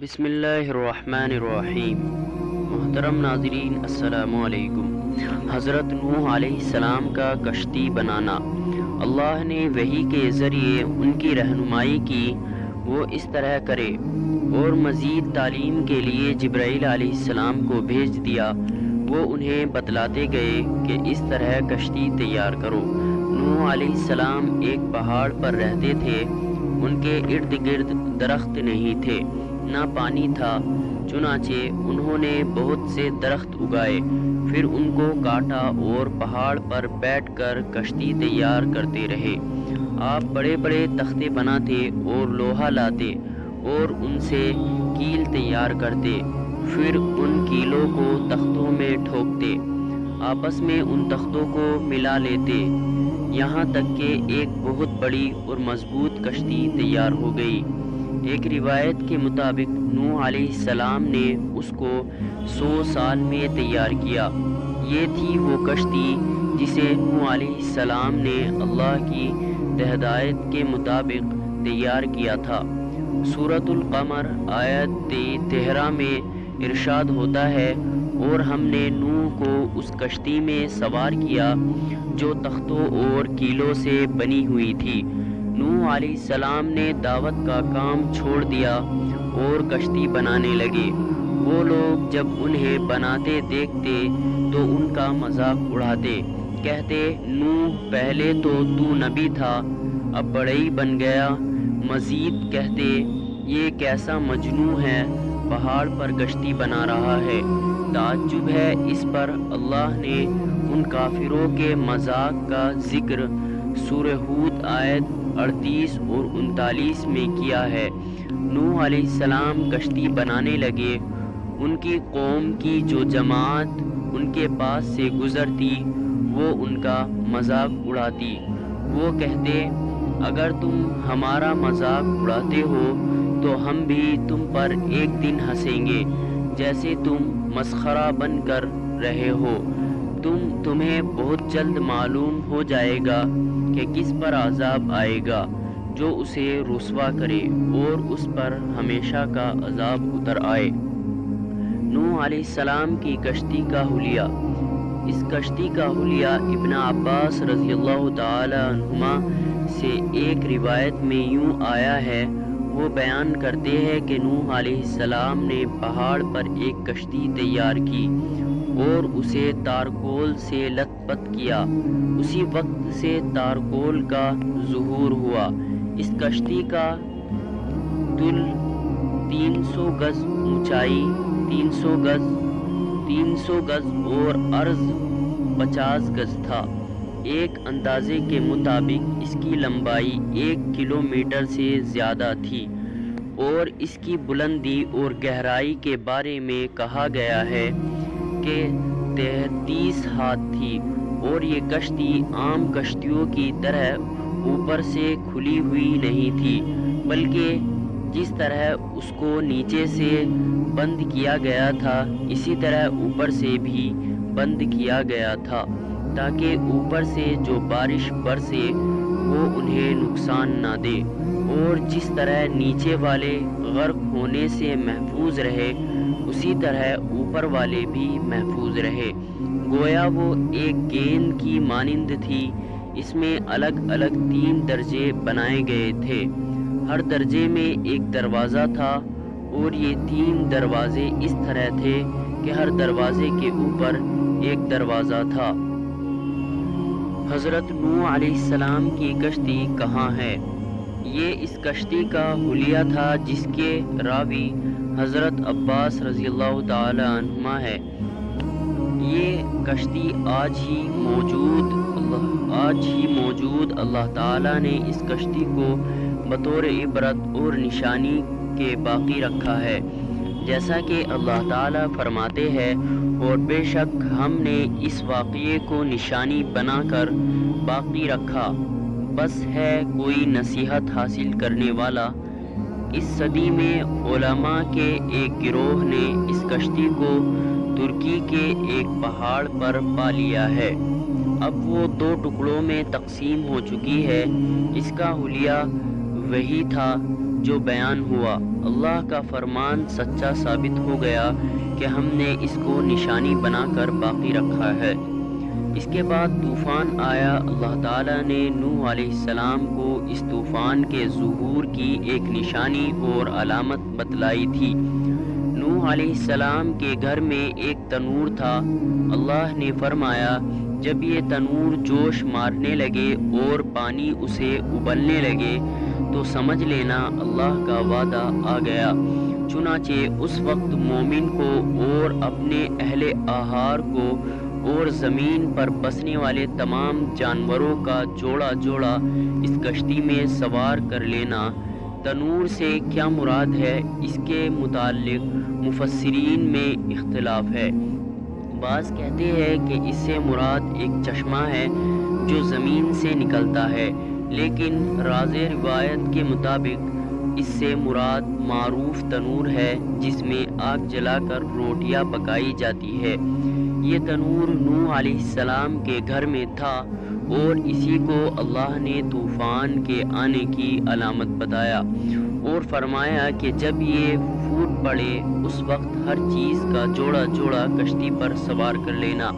بسم اللہ الرحمن الرحیم۔ محترم ناظرین السلام علیکم۔ حضرت نوح علیہ السلام کا کشتی بنانا۔ اللہ نے وحی کے ذریعے ان کی رہنمائی کی وہ اس طرح کرے، اور مزید تعلیم کے لیے جبرائیل علیہ السلام کو بھیج دیا۔ وہ انہیں بتلاتے گئے کہ اس طرح کشتی تیار کرو۔ نوح علیہ السلام ایک پہاڑ پر رہتے تھے۔ ان کے ارد گرد درخت نہیں تھے، نہ پانی تھا، چنانچہ انہوں نے بہت سے درخت اگائے، پھر ان کو کاٹا اور پہاڑ پر بیٹھ کر کشتی تیار کرتے رہے۔ آپ بڑے بڑے تختے بناتے اور لوہا لاتے اور ان سے کیل تیار کرتے، پھر ان کیلوں کو تختوں میں ٹھوکتے، آپس میں ان تختوں کو ملا لیتے، یہاں تک کہ ایک بہت بڑی اور مضبوط کشتی تیار ہو گئی۔ ایک روایت کے مطابق نوح علیہ السلام نے اس کو 100 سال میں تیار کیا۔ یہ تھی وہ کشتی جسے نوح علیہ السلام نے اللہ کی ہدایت کے مطابق تیار کیا تھا۔ سورۃ القمر آیت 13 میں ارشاد ہوتا ہے، اور ہم نے نوح کو اس کشتی میں سوار کیا جو تختوں اور کیلوں سے بنی ہوئی تھی۔ نوح علیہ السلام نے دعوت کا کام چھوڑ دیا اور کشتی بنانے لگے۔ وہ لوگ جب انہیں بناتے دیکھتے تو ان کا مذاق اڑاتے، کہتے، نوح پہلے تو نبی تھا، اب بڑئی بن گیا۔ مزید کہتے، یہ کیسا مجنون ہے، پہاڑ پر کشتی بنا رہا ہے۔ تعجب ہے اس پر۔ اللہ نے ان کافروں کے مذاق کا ذکر سورہ ہود آیت 38 اور 39 میں کیا ہے۔ نوح علیہ السلام کشتی بنانے لگے۔ ان کی قوم کی جو جماعت ان کے پاس سے گزرتی وہ ان کا مذاق اڑاتی۔ وہ کہتے، اگر تم ہمارا مذاق اڑاتے ہو تو ہم بھی تم پر ایک دن ہنسیں گے، جیسے تم مسخرہ بن کر رہے ہو۔ تمہیں بہت جلد معلوم ہو جائے گا کہ کس پر عذاب آئے گا جو اسے رسوا کرے اور اس پر ہمیشہ کا عذاب اتر آئے۔ نوح علیہ السلام کی کشتی کا حلیہ۔ اس کشتی کا حلیہ ابن عباس رضی اللہ تعالی عنہما سے ایک روایت میں یوں آیا ہے۔ وہ بیان کرتے ہیں کہ نوح علیہ السلام نے پہاڑ پر ایک کشتی تیار کی اور اسے تارکول سے لت پت کیا۔ اسی وقت سے تارکول کا ظہور ہوا۔ اس کشتی کا طول 300 گز، اونچائی 300 گز اور عرض 50 گز تھا۔ ایک اندازے کے مطابق اس کی لمبائی 1 کلومیٹر سے زیادہ تھی، اور اس کی بلندی اور گہرائی کے بارے میں کہا گیا ہے کہ 33 ہاتھ تھی، اور یہ کشتی عام کشتیوں کی طرح اوپر سے کھلی ہوئی نہیں تھی، بلکہ جس طرح اس کو نیچے سے بند کیا گیا تھا اسی طرح اوپر سے بھی بند کیا گیا تھا، تاکہ اوپر سے جو بارش برسے وہ انہیں نقصان نہ دے، اور جس طرح نیچے والے غرق ہونے سے محفوظ رہے اسی طرح اوپر والے بھی محفوظ رہے۔ گویا وہ ایک گیند کی مانند تھی۔ اس میں الگ الگ 3 درجے بنائے گئے تھے، ہر درجے میں ایک دروازہ تھا، اور یہ 3 دروازے اس طرح تھے کہ ہر دروازے کے اوپر ایک دروازہ تھا۔ حضرت نوح علیہ السلام کی کشتی کہاں ہے؟ یہ اس کشتی کا حلیہ تھا جس کے راوی حضرت عباس رضی اللہ تعالی عنہما ہے۔ یہ کشتی آج ہی موجود اللہ تعالیٰ نے اس کشتی کو بطور عبرت اور نشانی کے باقی رکھا ہے، جیسا کہ اللہ تعالیٰ فرماتے ہیں، اور بے شک ہم نے اس واقعے کو نشانی بنا کر باقی رکھا، بس ہے کوئی نصیحت حاصل کرنے والا۔ اس صدی میں علماء کے ایک گروہ نے اس کشتی کو ترکی کے ایک پہاڑ پر پا لیا ہے۔ اب وہ 2 ٹکڑوں میں تقسیم ہو چکی ہے۔ اس کا حلیہ وہی تھا جو بیان ہوا، اللہ کا فرمان سچا ثابت ہو گیا کہ ہم نے اس کو نشانی بنا کر باقی رکھا ہے۔ اس کے بعد طوفان آیا۔ اللہ تعالیٰ نے نوح علیہ السلام کو اس طوفان کے ظہور کی ایک نشانی اور علامت بتلائی تھی۔ نوح علیہ السلام کے گھر میں ایک تنور تھا۔ اللہ نے فرمایا، جب یہ تنور جوش مارنے لگے اور پانی اسے ابلنے لگے تو سمجھ لینا اللہ کا وعدہ آ گیا۔ چنانچہ اس وقت مومن کو اور اپنے اہل احار کو اور زمین پر بسنے والے تمام جانوروں کا جوڑا جوڑا اس کشتی میں سوار کر لینا۔ تنور سے کیا مراد ہے، اس کے متعلق مفسرین میں اختلاف ہے۔ بعض کہتے ہیں کہ اس سے مراد ایک چشمہ ہے جو زمین سے نکلتا ہے، لیکن راز روایت کے مطابق اس سے مراد معروف تنور ہے جس میں آگ جلا کر روٹیاں پکائی جاتی ہے۔ یہ تنور نوح علیہ السلام کے گھر میں تھا اور اسی کو اللہ نے طوفان کے آنے کی علامت بتایا اور فرمایا کہ جب یہ پھوٹ پڑے اس وقت ہر چیز کا جوڑا جوڑا کشتی پر سوار کر لینا۔